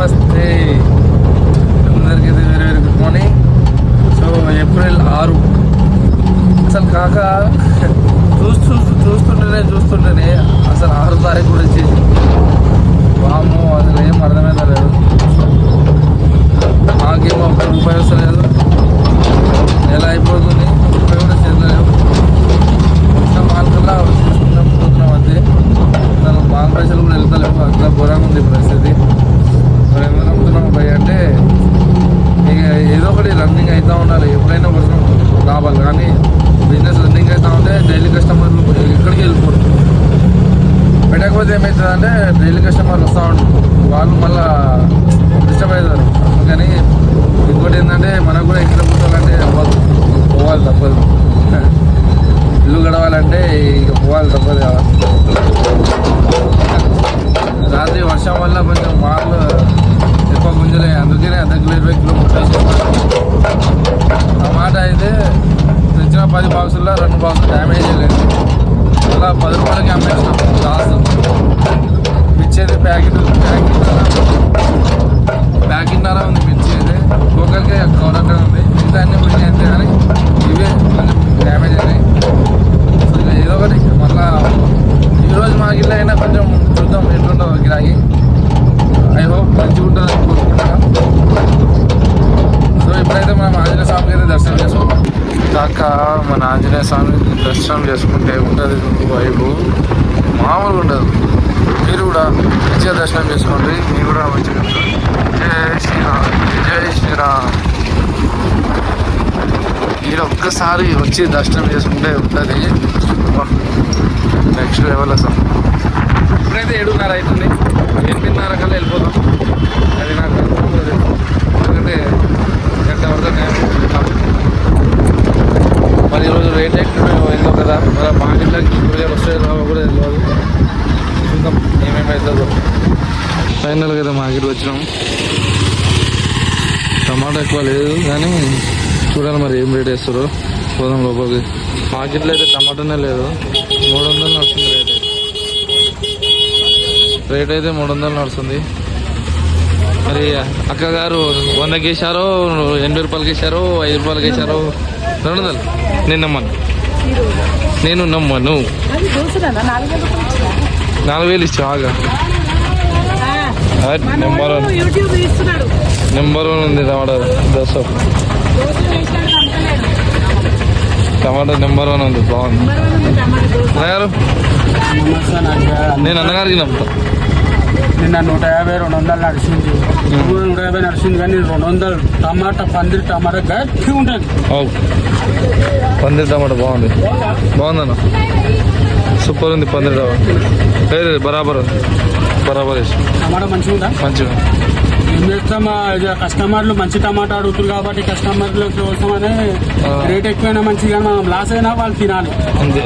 నమస్తే అందరికీ very very good morning. So April 6 అసలు కాక చూస్తుంటేనే అసలు 6 తారీఖు కూడా వచ్చేసి వాము అసలు ఏం అర్థమైతే లేదు. మాకేమో ఒక్క రూపాయి వస్తలేదు, నెల అయిపోతుంది, రూపాయి కూడా చేయలేదు. వచ్చిన మాల్కల్లా చూసుకుంటాం పోతున్నాం అంతే. అసలు మాల్ పైసలు కూడా వెళ్తలేవు, అట్లా ఘోరంగా ఉంది పరిస్థితి. మరి ఎందుకు నమ్ముతున్నాం భయ అంటే ఇక ఏదో ఒకటి రన్నింగ్ అవుతూ ఉండాలి, ఎప్పుడైనా కొంచెం లాభాలు. కానీ బిజినెస్ రన్నింగ్ అవుతూ ఉంటే డైలీ కస్టమర్లు ఎక్కడికి వెళ్ళిపోరు. పెట్టకపోతే ఏమవుతుందంటే డైలీ కస్టమర్లు వస్తూ ఉంటారు, వాళ్ళు మళ్ళీ డిస్టర్బ్ అవుతారు. అందుకని ఇంకోటి ఏంటంటే మనకు కూడా ఎక్కడ కూర్చోవాలంటే అవ్వదు, పోవాలి తప్పదు. ఇల్లు గడవాలంటే ఇక పోవాలి తప్పదు కదా. రాత్రి వర్షం వల్ల కొంచెం మాల్ ఎక్కువ గుంజలే, అందుకనే అర్ధ కిలో 20 కిలో టమాటా అయితే తెచ్చిన 10 బాక్సుల్లో 2 బాక్సులు డ్యామేజ్ లేదు. అలా 10 రూపాయలకి అమ్మేసినాం లాస్ట్. మిర్చి ప్యాకిన్నర ఉంది, మిర్చి అయితే లోకల్కే కౌరక్కడ ఉంది, మిగతా అన్ని మిర్చి అంతే. కానీ ఇవే కొంచెం డ్యామేజ్ అయినాయి. సో ఇక ఏదో ఒకటి మళ్ళా ఈరోజు మా గిల్ల అయినా కొంచెం చూద్దాం ఎట్లుంటుందో గిరాకి. ఐ హోప్ మంచిగా ఉంటుందని కోరుకుంటున్నాం. సో ఇప్పుడైతే మనం ఆంజనేయ స్వామికి అయితే దర్శనం చేసుకుంటాం. దాకా మన ఆంజనేయ స్వామి దర్శనం చేసుకుంటే ఉంటుంది వైపు మామూలుగా ఉండదు. మీరు కూడా మంచిగా దర్శనం చేసుకోండి, మీరు కూడా మంచిగా. జై శ్రీరామ్, జై శ్రీరామ్. మీరు ఒక్కసారి వచ్చి దర్శనం చేసుకుంటే ఉంటుంది నెక్స్ట్ లెవెల్ అసలు. ఇప్పుడైతే 7:30 అవుతుంది, 8:30 కల్లా వెళ్ళిపోతాం. అది నాకు ఎందుకంటే గంట వరకు టైం. మరి ఈరోజు రేట్ ఎక్కువ వెళ్ళాం కదా, మరి మా ఇంట్లోకి కూరగాయలు వస్తాయో కూడా తెలియదు. చూద్దాం ఏమేమి అవుతుందో. ఫైనల్గా అయితే మార్కెట్ వచ్చినాం. టమాటా ఎక్కువ లేదు కానీ చూడాలి మరి ఏం రేట్ వేస్తారో. పోదాం లోపలికి. మార్కెట్లో అయితే టమాటానే లేదు, 300 నడుస్తుంది రేట్ అయితే 300 నడుస్తుంది. మరి అక్కగారు 100కి వేసారో, 80 రూపాయలకి వేసారో, 5 రూపాయలకి వేసారో, 200. నేను నమ్మను, నేను నమ్మను. 4000 ఇచ్చా ఆగా. నెంబర్ 1 ఉంది టమాటా. టమాటా నెంబర్ 1 ఉంది, బాగుంది. అన్నగారు నేను అన్నగారికి నమ్ముతా. నిన్న 150, 200 నడిచింది, 150 నడిచింది. కానీ 200 టమాటా, పందిరి టమాటా గట్టిగా ఉంటుంది. పందిరి టమాటా బాగుంది, బాగుందన్న, సూపర్ ఉంది పందిరి టమాటా. బరాబర్ వేసి టమాటా మంచిగా ఉందా? మంచిగా. ఏం చేస్తామా, కస్టమర్లు మంచి టమాటా అడుగుతారు కాబట్టి కస్టమర్ల కోసమనే రేట్ ఎక్కువైనా మంచిగా, మనం లాస్ అయినా వాళ్ళు తినాలి అంతే.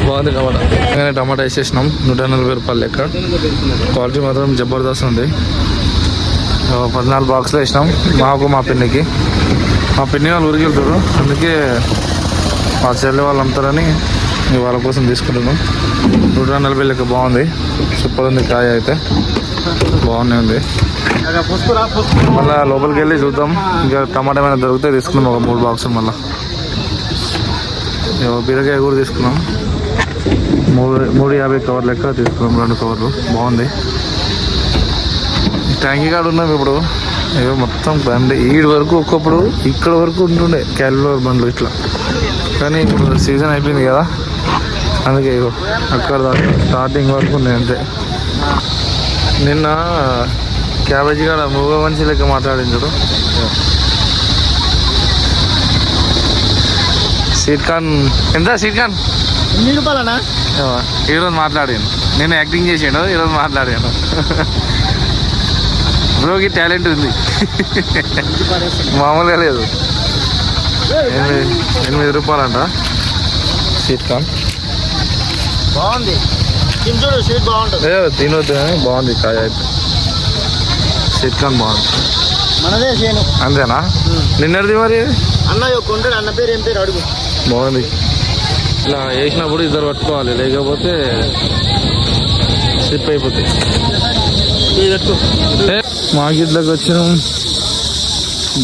బాగుంది టమాటా. కానీ టమాటా వేసేసినాం 140 రూపాయలు లెక్క. క్వాలిటీ మాత్రం జబర్దస్త్ ఉంది. 14 బాక్సులు వేసినాం మాకు, మా పిన్నికి. మా పిన్ని వాళ్ళు ఊరికి వెళ్తారు, అందుకే మా చెల్లి వాళ్ళు అమ్ముతారని వాళ్ళ కోసం తీసుకుంటున్నాం. 140 లెక్క బాగుంది, సూపర్ ఉంది. కాయ అయితే బాగానే ఉంది. మళ్ళీ లోపలికి వెళ్ళి చూద్దాం, ఇంకా టమాటా ఏమైనా దొరికితే తీసుకున్నాం ఒక 3 బాక్సులు. మళ్ళీ బీరకాయ కూడా తీసుకున్నాం, 350 కవర్ లెక్క తీసుకున్నాం, 2 కవర్లు. బాగుంది. ట్యాంకీ కాడ ఉన్నాం ఇప్పుడు. ఏదో మొత్తం బండి ఈడు వరకు ఒక్కప్పుడు ఇక్కడ వరకు ఉంటుండే క్యాలిఫ్లవర్ బండ్లు ఇట్లా. కానీ ఇప్పుడు సీజన్ అయిపోయింది కదా, అందుకే ఇగో అక్కడ దాకా స్టార్టింగ్ వరకు ఉన్నాయి అంతే. నిన్న క్యాబేజీ కాడ మూగ మనిషి లెక్క మాట్లాడించాడు. స్వీట్ కార్న్ ఎంత? Sweet corn 8 రూపాయలనా? ఈరోజు మాట్లాడాను, నేను యాక్టింగ్ చేసాను, ఈరోజు మాట్లాడాను. బ్రోకి టాలెంట్ ఉంది, మామూలుగా లేదు. 8 రూపాయలంట స్వీట్ కార్న్. బాగుంది, తినొద్దు కానీ బాగుంది కాయ అయితే. స్వీట్ కార్న్ బాగుంది, మనదే చేయను. అంతేనా? నిన్నటిది మరి అన్న కొంటాడు, అన్న పేరు ఏం పేరు అడుగు. బాగుంది. ఇలా వేసినప్పుడు 2 పట్టుకోవాలి, లేకపోతే స్లిప్ అయిపోతాయి. మార్కెట్లోకి వచ్చినాం,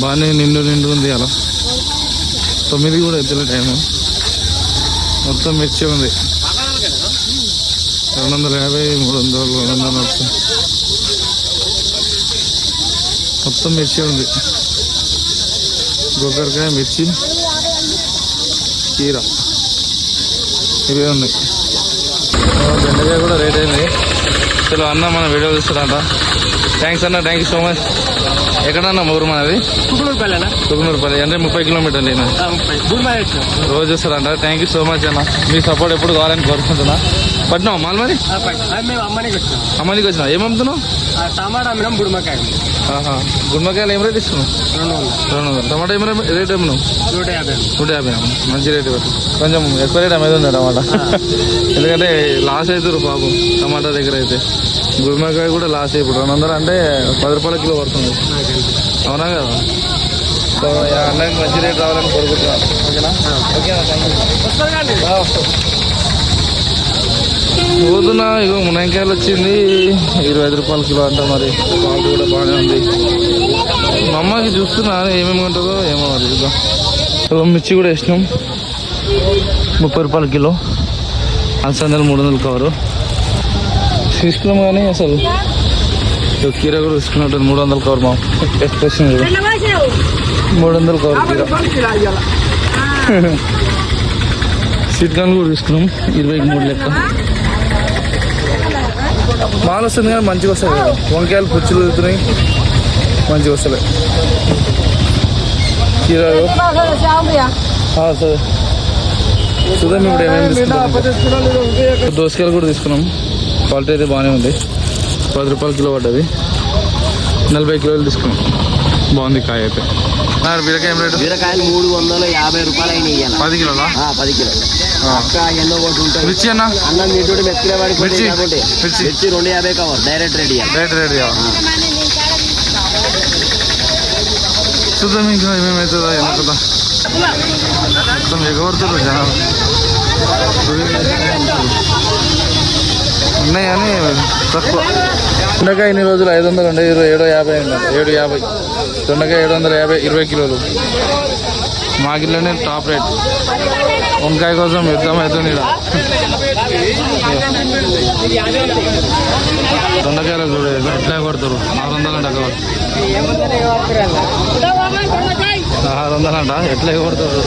బాగానే నిండు ఉంది. అలా 9 కూడా అవుతుంది టైము. మొత్తం మిర్చి ఉంది. 250, 300, 200 వస్తుంది. మొత్తం మిర్చి ఉంది. గోకరకాయ, మిర్చి, కీర ఇవే ఉన్నాయి. బెండకాయ కూడా రేట్ అయింది. చలో అన్న మన వీడియో చూస్తాడంట. థ్యాంక్స్ అన్న, థ్యాంక్ యూ సో మచ్. ఎక్కడన్నా ఊరు మనది? కుకునూరుపల్లి అంటే 30 కిలోమీటర్లు. రోజు వస్తారంట. థ్యాంక్ యూ సో మచ్ అన్న, మీ సపోర్ట్ ఎప్పుడు కావాలని కోరుకుంటున్నా. పట్టినావు మాల్ మరి? అమ్మనికి వచ్చినా. ఏం అమ్ముతున్నావు? టమాటా అమ్మినాం, బుడిమకాయ. గుమ్మకాయలు ఏం రేట్ ఇస్తున్నావు? 200. టమాటా ఏం రేట్ అమ్మినావు? 150. మంచి రేట్ పెట్టు. కొంచెం ఎక్కువ రేట్ అమ్మేది ఉంది టమాటా. ఎందుకంటే లాస్ అవుతారు పాపం టమాటా దగ్గర అయితే. గుమ్మకాయ కూడా లాస్ ఇప్పుడు 200 అంటే 10 రూపాయల కిలో పడుతుంది. అవునా కదా? సో అన్నకి మంచి రేట్ రావాలని కోరుకుంటున్నాను. ఓకేనా? ఓకేనా, థ్యాంక్ యూ. పోతున్నా. ఇగో మునక్కాయలు వచ్చింది 25 రూపాయల కిలో అంట. మరి క్వాలిటీ కూడా బాగానే ఉంది. మా అమ్మకి చూస్తున్నా ఏమేమి ఉంటుందో ఏమో మరి చూద్దాం. మిర్చి కూడా వేసినాం 30 రూపాయల కిలో. అలసందలు 300 కవరు తీసుకున్నాం. కానీ అసలు కీర కూడా తీసుకున్నట్టు 300 కవర్. మా ఎక్స్ప్రెషన్ 300 కవర్ కీర. స్వీట్ కార్న్ కూడా తీసుకున్నాం 23 లెక్క. మాల్ వస్తుంది కానీ మంచిగా వస్తాయి కదా. వంకాయలు పుచ్చులు వెళ్తున్నాయి, మంచిగా వస్తాయి. కీరాలు సరే చూద్దాం. ఇప్పుడు ఏమేమి తీసుకున్నాం? దోసకాయలు కూడా తీసుకున్నాం. క్వాలిటీ అయితే బాగానే ఉంది. 10 రూపాయల కిలో పడ్డది. 40 కిలోలు తీసుకున్నాం. బాగుంది కాయ అయితే. బీరకాయ రేటు? బీరకాయలు 350 రూపాయలు అయినాయి. 10 కిలోలా? 10 కిలోలు. ఎన్నో ఒకటి ఉంటాయి. మిర్చి అన్న? అన్నం నీటి మెత్తిలో పడిపోయి. మిర్చి 250 కవర్. Direct ready. చూద్దాం ఇంకా ఏమేమవుతుందా ఎందుకుందా. మొత్తం ఎగబడుతుంది జనాలు. ఉన్నాయి కానీ తక్కువ. దొండకాయ ఇన్ని రోజులు 500 ఉండే 750 అండి. 750. దొండకాయ 750, 20 కిలోలు. మాగిట్లోనే టాప్ రేట్. వంకాయ కోసం యుద్ధం అవుతుంది. దొండకాయలు చూడలేదు ఎట్లా కొడతారు. 600 అంట కవర్. 600 అంట. ఎట్లా కొడతారు?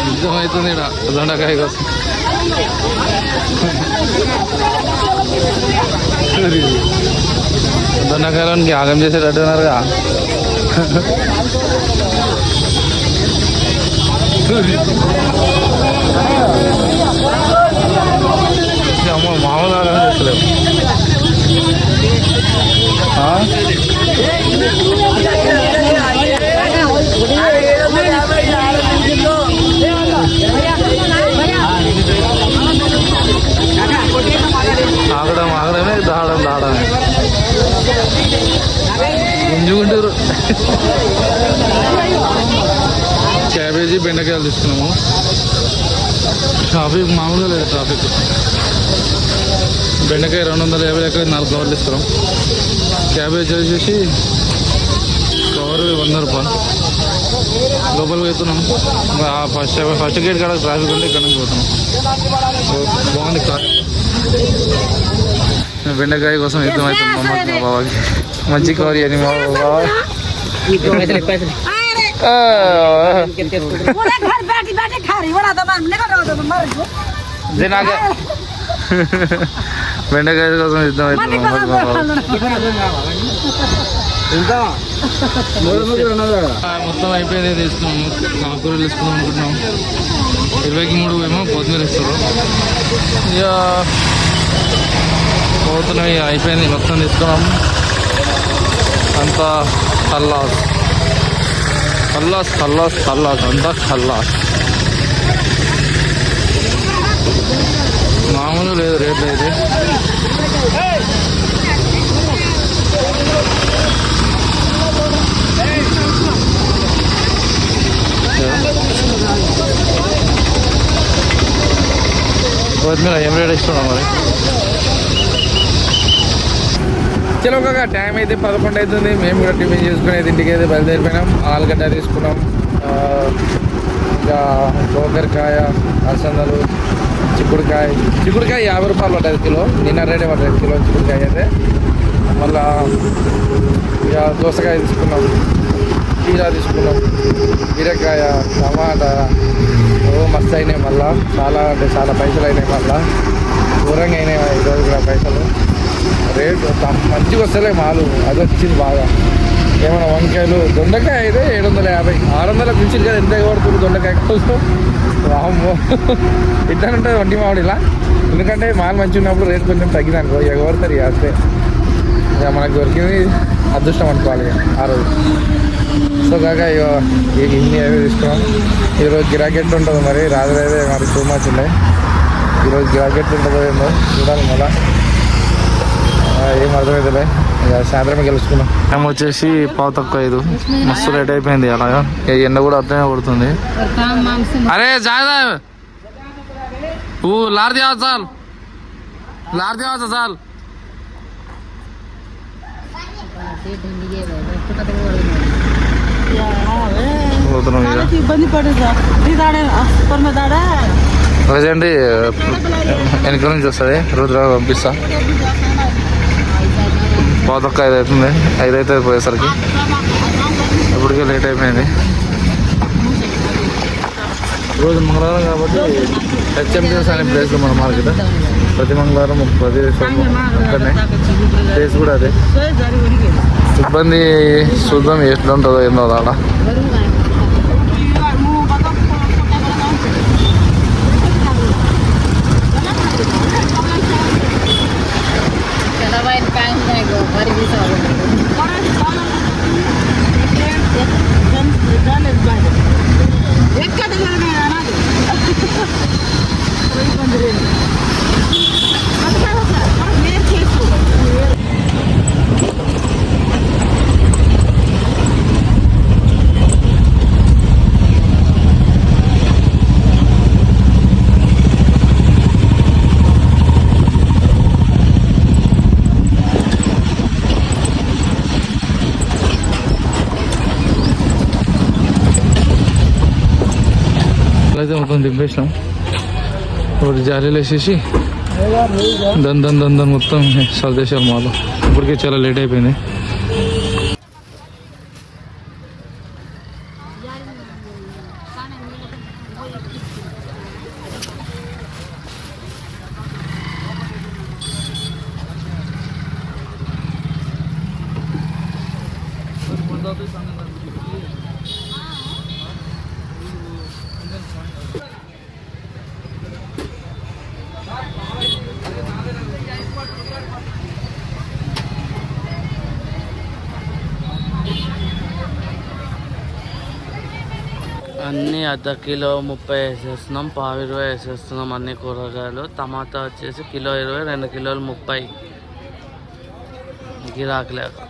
యుద్ధం అవుతుంది ఇక్కడ దొండకాయ కోసం. దొండకాయలోనికి ఆగం చేసేటట్టు ఉన్నారుగా. అమ్మ మామూలు ఆగం చేస్తలేవు. ఆగడమే దాడమే గుంజుకుంటారు. క్యాబేజీ, బెండకాయలు తీసుకున్నాము. ట్రాఫిక్ మామూలుగా లేదు. ట్రాఫిక్. బెండకాయ 250 లెక్క 4 కవర్లు ఇస్తున్నాం. క్యాబేజ్ వచ్చేసి కవర్ 100 రూపాయలు. లోపలికి వెళ్తున్నాం. ఫస్ట్ గేట్ కాడ ట్రాఫిక్ ఉంటే ఇక్కడ నుంచి పోతున్నాం. బాగుంది కార్. బెండకాయ కోసం యుద్ధం అవుతుంది మా బాబాకి. మంచి కవర్ అని మా బాబా. బెండకాయ కోసం యుద్ధం అవుతుంది మా బాబా. మొత్తం అయిపోయింది. తీసుకున్నాము. ఆకుకూరలు తీసుకుందాం అనుకుంటున్నాం. 20కి 3 ఏమో కొత్తిమీర ఇస్తారు. ఇక పోతున్నాయి. అయిపోయింది మొత్తం తీసుకున్నాం. అంతా ఖల్లాస్ ఖల్లాస్ ఖల్లాస్ ఖల్లాస్ అంతా ఖల్లాస్. మామూలు లేదు రేట్లు అయితే. కొత్తిమీర ఏం రేట్ ఇస్తున్నాం మరి చలో కాక టైం అయితే 11 అవుతుంది. మేము కూడా టిఫిన్ చేసుకునేది ఇంటికి అయితే బయలుదేరిపోయినాం. ఆలుగడ్డ తీసుకున్నాం, ఇంకా గోకరకాయ, అలసందలు, చిక్కుడుకాయ 50 రూపాయలు పడ్డది కిలో. నిన్న రేటే పడ్డది కిలో చిక్కుడుకాయ అయితే. మళ్ళా ఇక దోసకాయ తీసుకున్నాం, కీరా తీసుకున్నాం, బీరకాయ, టమాటా మస్తు అయినాయి. మళ్ళా చాలా అంటే చాలా పైసలు అయినాయి. మళ్ళా దూరంగా అయినాయి ఈరోజు కూడా పైసలు. రేటు మంచిగా వస్తలే మాలు, అది వచ్చింది బాగా. ఏమైనా వంకాయలు, దొండకాయ అయితే 750, 600 మించింది కదా. ఎంత పడుతుంది దొండకాయ కోసం? వామ్మో ఇట్లా ఉంటుంది వంటి మామిడి ఇలా. ఎందుకంటే మాలు మంచిగా ఉన్నప్పుడు రేటు కొంచెం తగ్గింది అనుకో, ఇక కొడతారు ఇక అంతే. ఇక మనకు దొరికింది అదృష్టం అనుకోవాలి ఆ రోజు. సో కాక ఇక ఇన్ని అయితే తీసుకున్నాం. ఈరోజు గిరాకెట్ ఉంటుంది మరి, రాజులైతే మరి టూ మచ్ ఉన్నాయి. ఈరోజు గిరాకెట్ ఉంటుందో ఏమో చూడాలి. మళ్ళీ ఏం అర్థమవుతుందిలే, ఇక సాయంత్రమే గెలుచుకున్నాం. టైం వచ్చేసి 4:05. మస్తు లేట్ అయిపోయింది. అలాగా ఎండ కూడా అర్థమే పడుతుంది. అరే జాగ్రత్త లార్ దివా చాలు చాలు. ప్రజెంట్ వెనక నుంచి వస్తుంది. రుద్ర పంపిస్తా. 4:05 అవుతుంది. 5 అవుతుంది పోయేసరికి. ఇప్పటికే లేట్ అయిపోయింది. రోజు మంగళవారం కాబట్టి హెచ్ఎంటీఎస్ అనే ప్లేస్ మన మార్కెట్. ప్రతి మంగళవారం ప్రతి అక్కడనే ప్లేస్ కూడా అదే. సిబ్బంది చూద్దాం ఎట్లా ఉంటుందో ఏందో అలా. అయితే మొత్తం దింపేసినాం. ఒకటి జాలీలు వేసేసి దన్ మొత్తం సర్దేశారు మాలో. ఇప్పటికే చాలా లేట్ అయిపోయింది. అన్నీ అర్ధ కిలో 30 వేసేస్తున్నాం, పావు 20 వేసేస్తున్నాం. అన్ని కూరగాయలు. టమాటా వచ్చేసి కిలో 20, 2 కిలోలు 30. గిరాకీ లేక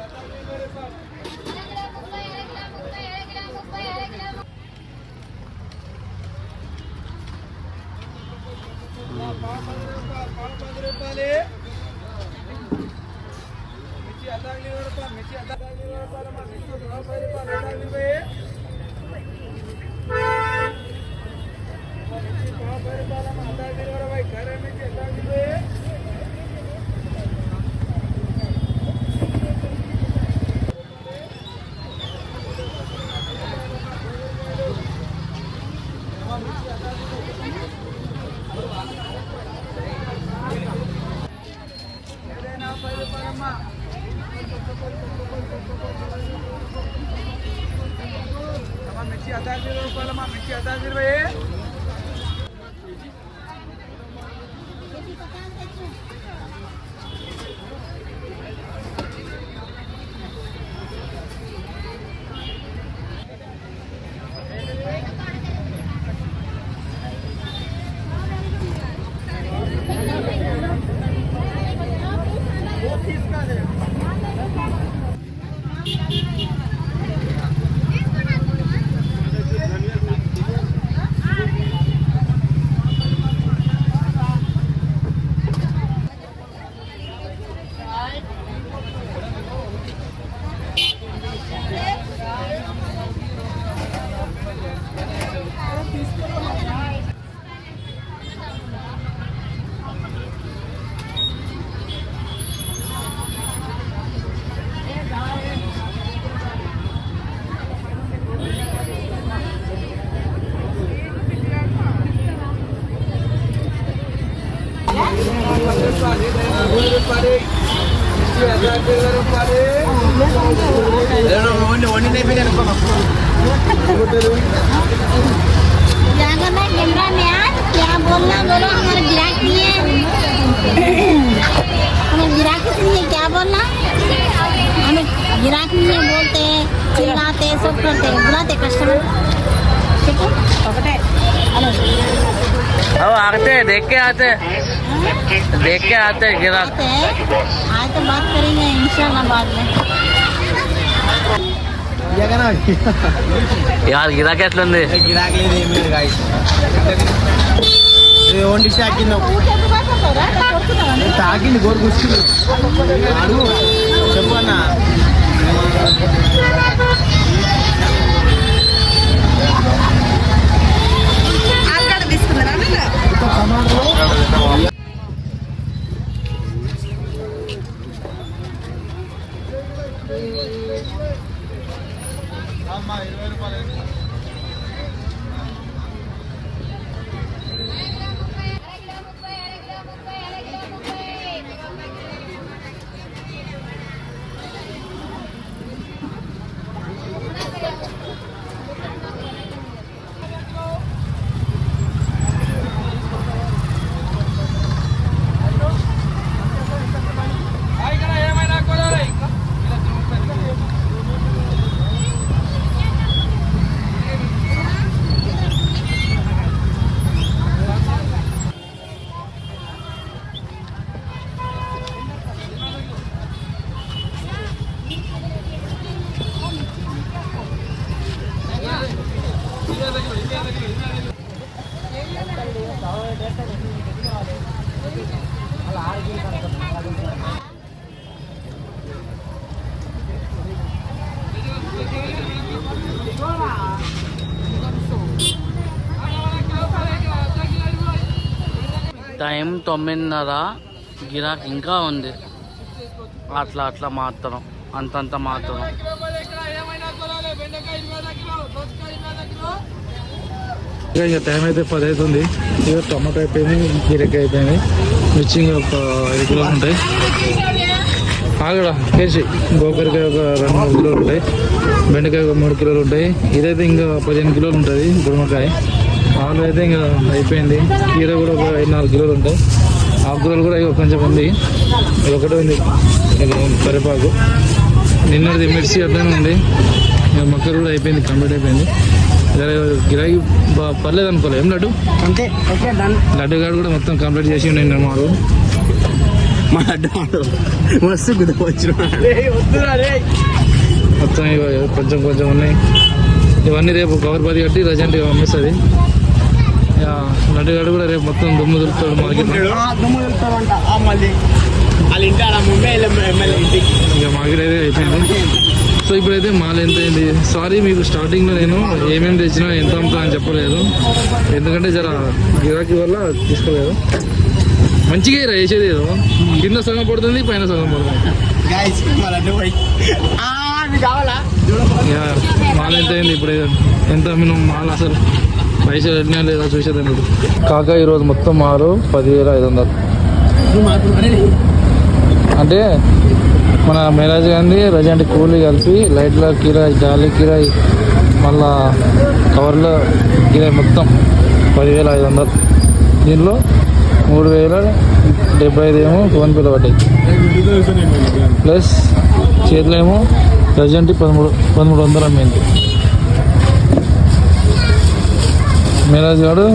क्या करना है कैमरा में यार, क्या बोलना बोलो, हमारे गिराक नहीं है, हमें गिराक नहीं है, क्या बोलना, हमें गिराक नहीं है, बोलते हैं, चिल्लाते हैं, सब करते हैं, बुलाते कस्टमर, ठीक है, पकड़े, हेलो, अब आते हैं, देख के आते हैं गिराक। आते हैं, आज तो बात करेंगे इंशाल्लाह बाद में। यार గిరాకీ ఎట్లుంది? ఓన్ డిష్ తాకింది గోరు కూర్చుంది చెప్పన్నా. టైం 9:30, గిరాక్ ఇంకా ఉంది. అట్లా అట్లా మాత్రం అంతంత మాత్రం. ఇక టైం అయితే 10 అవుతుంది. ఇక టమాటో అయిపోయింది, బీరకాయ అయిపోయింది, మిర్చి ఒక 5 కిలోలు ఉంటాయి. ఆగడ కేజీ గోకరకాయ ఒక 2-3 కిలోలు ఉంటాయి, బెండకాయ ఒక 3 కిలోలు ఉంటాయి. ఇదైతే ఇంకా 15 కిలోలు ఉంటుంది. గుమ్మకాయ ఆలు అయితే ఇంకా అయిపోయింది. కీర కూడా ఒక 5-4 కిలోలు ఉంటాయి. ఆకుకూరలు కూడా ఇక కొంచెం ఉంది, ఇది ఒకటే ఉంది. కరివేపాకు నిన్నది మిర్చి అట్లనే ఉంది. ఇక మొక్కలు కూడా అయిపోయింది, కంప్లీట్ అయిపోయింది. గిరాకీ పర్లేదు అనుకోలేదు. ఏం లడ్డు అంతే లడ్డు గారు కూడా మొత్తం కంప్లీట్ చేసి ఉండే మాకు. మా లడ్డు మస్తు గుర్తుకొచ్చు మొత్తం ఇక కొంచెం కొంచెం ఉన్నాయి. ఇవన్నీ రేపు కవర్ 10 కట్టి రజెంట్ పంపిస్తుంది. లడ్డు గారు కూడా రేపు మొత్తం దుమ్ము దులుపుతాడు మార్కెట్. మళ్ళీ వాళ్ళ ఇంటి ముంబై ఇక మార్కెట్ అయితే అయిపోయింది. సో ఇప్పుడైతే మాల్ ఎంత అయింది. సారీ మీకు స్టార్టింగ్లో నేను ఏమేమి తెచ్చినా ఎంత అమ్ముతా అని చెప్పలేదు, ఎందుకంటే జర గిరాకీ వల్ల తీసుకోలేదు. మంచిగా వేసేది ఏదో కింద సగం పడుతుంది, పైన సగం పడుతుంది. ఇక మాల్ ఎంత అయింది, ఇప్పుడు ఎంత అమ్మినాం మాల్, అసలు పైసలు వెళ్ళినా లేదా చూసేదాన్ని. కాక ఈరోజు మొత్తం మాలు 10,500. అంటే మన మేరాజ్ గాంధీ రజెంట్ కూలీ కలిపి లైట్ల కిరాయి, గాలి కిరాయి, మళ్ళా కవర్లో కిరాయి మొత్తం 10,500. దీనిలో 3,075 ఏమో ఫోన్పేలో పడ్డాయి, ప్లస్ చేతిలో ఏమో ప్రజెంట్ 1300 అమ్మింది. మేరాజ్ గారు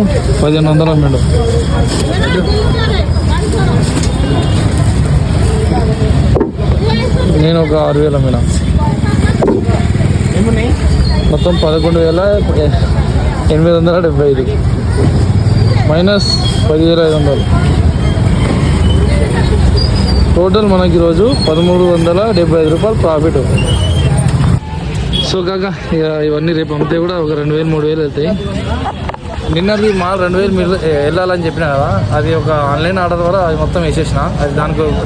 1500 అమ్మిండు. నేను ఒక 6,000 అమ్మినా. మొత్తం 11,875 మైనస్ 10,500. టోటల్ మనకి ఈరోజు 1,375 రూపాయలు ప్రాఫిట్. సో కాక ఇవన్నీ రేపు అమ్మితే కూడా ఒక 2,000-3,000 వెళ్తాయి. నిన్నది మాల్ 2,000 వెళ్ళాలని చెప్పినా కదా, అది ఒక ఆన్లైన్ ఆర్డర్ ద్వారా అది మొత్తం వేసేసిన, అది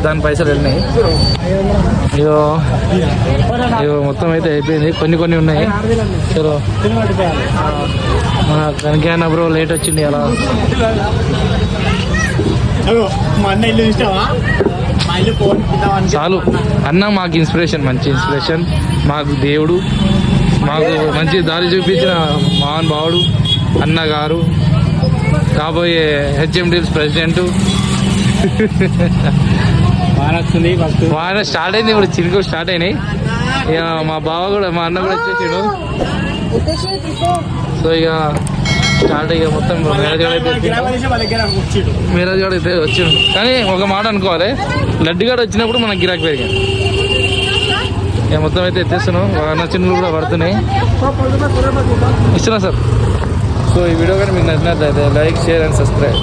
దాని పైసలు వెళ్ళినాయి. ఇగో మొత్తం అయితే అయిపోయింది, కొన్ని ఉన్నాయి. చలో మన కనికాయన బ్రో లేట్ వచ్చింది అలా. మా అన్న ఇల్లు చూసావా, మా ఆయన ఫోన్ చాలు అన్న మాకు ఇన్స్పిరేషన్, మంచి ఇన్స్పిరేషన్, మాకు దేవుడు, మాకు మంచి దారి చూపించిన మహాన్ భావుడు అన్న గారు, కాబోయే హెచ్ఎండిఎల్స్ ప్రెసిడెంట్. వస్తుంది ఫస్ట్ వాన స్టార్ట్ అయింది, ఇప్పుడు చినుకు స్టార్ట్ అయినాయి. ఇక మా బావ కూడా, మా అన్న కూడా వచ్చేసాడు. సో ఇక స్టార్ట్ ఇక మొత్తం మ్యారేజ్ కూడా అయితే వచ్చిండు. కానీ ఒక మాట అనుకోవాలి, లడ్డుగాడు వచ్చినప్పుడు మనకి గిరాకీ పెరిగాయి. ఇక మొత్తం అయితే ఎత్తేస్తున్నాం, అన్న చిన్నులు కూడా పడుతున్నాయి. ఇస్తున్నా సార్. సో ఈ వీడియో కానీ మీకు నచ్చినట్లయితే లైక్, షేర్ అండ్ సబ్స్క్రైబ్.